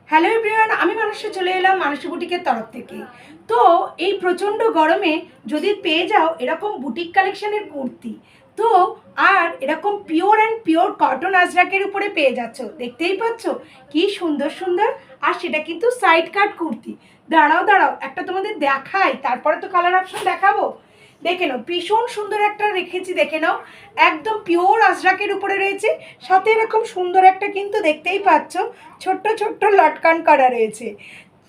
Hello everyone, আমি মানুষে চলে এলাম মানুষ বুটিকের তরফ থেকে। তো এই প্রচণ্ড গরমে যদি পেয়ে যাও এরকম বুটিক কালেকশনের কুর্তি, তো আর এরকম পিওর অ্যান্ড পিওর কটন আজরাকের উপরে পেয়ে যাচ্ছ, দেখতেই পাচ্ছ কি সুন্দর সুন্দর। আর সেটা কিন্তু সাইড কাট কুর্তি। দাঁড়াও দাঁড়াও, একটা তোমাদের দেখাই, তারপরে তো কালার অপশন দেখাবো। দেখে নাও, ভীষণ সুন্দর একটা রেখেছি, দেখে নাও, একদম পিওর আজরাকের উপরে রয়েছে। সাথে এরকম সুন্দর একটা কিন্তু দেখতেই পাচ্ছ ছোট্ট ছোট্ট লটকান করা রয়েছে,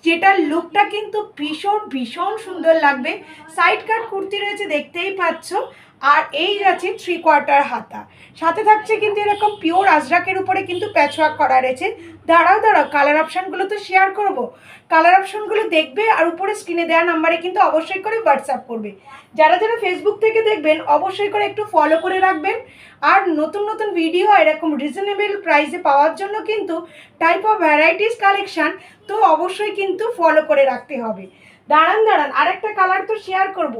যেটার লুকটা কিন্তু ভীষণ ভীষণ সুন্দর লাগবে। সাইড কাট কুর্তি রয়েছে, দেখতেই পাচ্ছ। আর এই আছে 3/4 হাতা, সাথে থাকছে কিন্তু এরকম পিওর আজরাকের উপরে কিন্তু প্যাচওয়ার্ক করা রয়েছে। দাঁড়াও দাঁড়াও, কালার অপশানগুলো তো শেয়ার করব। কালার অপশানগুলো দেখবে আর উপরে স্ক্রিনে দেওয়া নাম্বারে কিন্তু অবশ্যই করে হোয়াটসঅ্যাপ করবে। যারা যারা ফেসবুক থেকে দেখবেন অবশ্যই করে একটু ফলো করে রাখবেন। আর নতুন নতুন ভিডিও এরকম রিজনেবল প্রাইসে পাওয়ার জন্য কিন্তু টাইপ অফ ভ্যারাইটিস কালেকশান তো অবশ্যই কিন্তু ফলো করে রাখতে হবে। দাঁড়ান দাঁড়ান, আরেকটা কালার তো শেয়ার করব।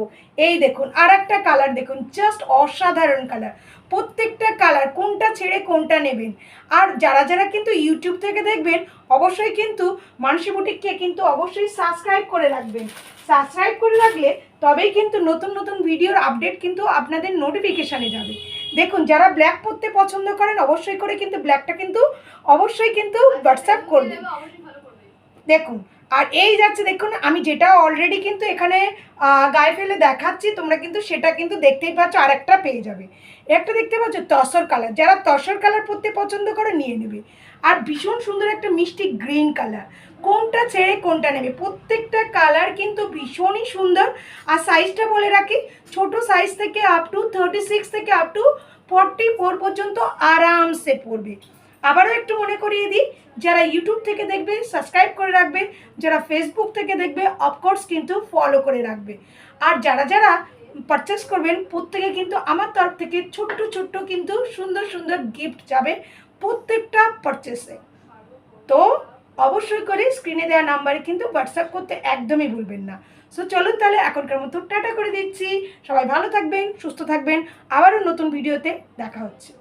এই দেখুন আরেকটা কালার, দেখুন জাস্ট অসাধারণ কালার। প্রত্যেকটা কালার কোনটা ছেড়ে কোনটা নেবেন। আর যারা যারা কিন্তু ইউটিউব থেকে দেখবেন অবশ্যই কিন্তু মানসী বুটিককে কিন্তু অবশ্যই সাবস্ক্রাইব করে রাখবেন। সাবস্ক্রাইব করে রাখলে তবেই কিন্তু নতুন নতুন ভিডিওর আপডেট কিন্তু আপনাদের নোটিফিকেশানে যাবে। দেখুন, যারা ব্ল্যাক পরতে পছন্দ করেন অবশ্যই করে কিন্তু ব্ল্যাকটা কিন্তু অবশ্যই কিন্তু হোয়াটসঅ্যাপ করবেন। দেখুন, আর এই যাচ্ছে, দেখুন আমি যেটা অলরেডি কিন্তু এখানে গায়ে ফেলে দেখাচ্ছি, তোমরা কিন্তু সেটা কিন্তু দেখতেই পাচ্ছ, আর একটা পেয়ে যাবে। একটা দেখতে পাচ্ছ তসর কালার, যারা তসর কালার পরতে পছন্দ করে নিয়ে নেবে। আর ভীষণ সুন্দর একটা মিষ্টি গ্রিন কালার, কোনটা ছেড়ে কোনটা নেবে। প্রত্যেকটা কালার কিন্তু ভীষণই সুন্দর। আর সাইজটা বলে রাখি, ছোট সাইজ থেকে আপ টু 36 থেকে আপ টু 44 পর্যন্ত আরামসে পড়বে। আবারও একটু মনে করিয়ে দিই, যারা ইউটিউব থেকে দেখবে সাবস্ক্রাইব করে রাখবে, যারা ফেসবুক থেকে দেখবে অফকোর্স কিন্তু ফলো করে রাখবে। আর যারা যারা পারচেস করবেন প্রত্যেকে কিন্তু আমার তরফ থেকে ছোট্ট ছোট্ট কিন্তু সুন্দর সুন্দর গিফট যাবে প্রত্যেকটা পারচেসে। তো অবশ্যই করে স্ক্রিনে দেওয়া নাম্বারে কিন্তু হোয়াটসঅ্যাপ করতে একদমই ভুলবেন না। সো চলুন তাহলে এখনকার মতো টাটা করে দিচ্ছি। সবাই ভালো থাকবেন, সুস্থ থাকবেন। আবারও নতুন ভিডিওতে দেখা হচ্ছে।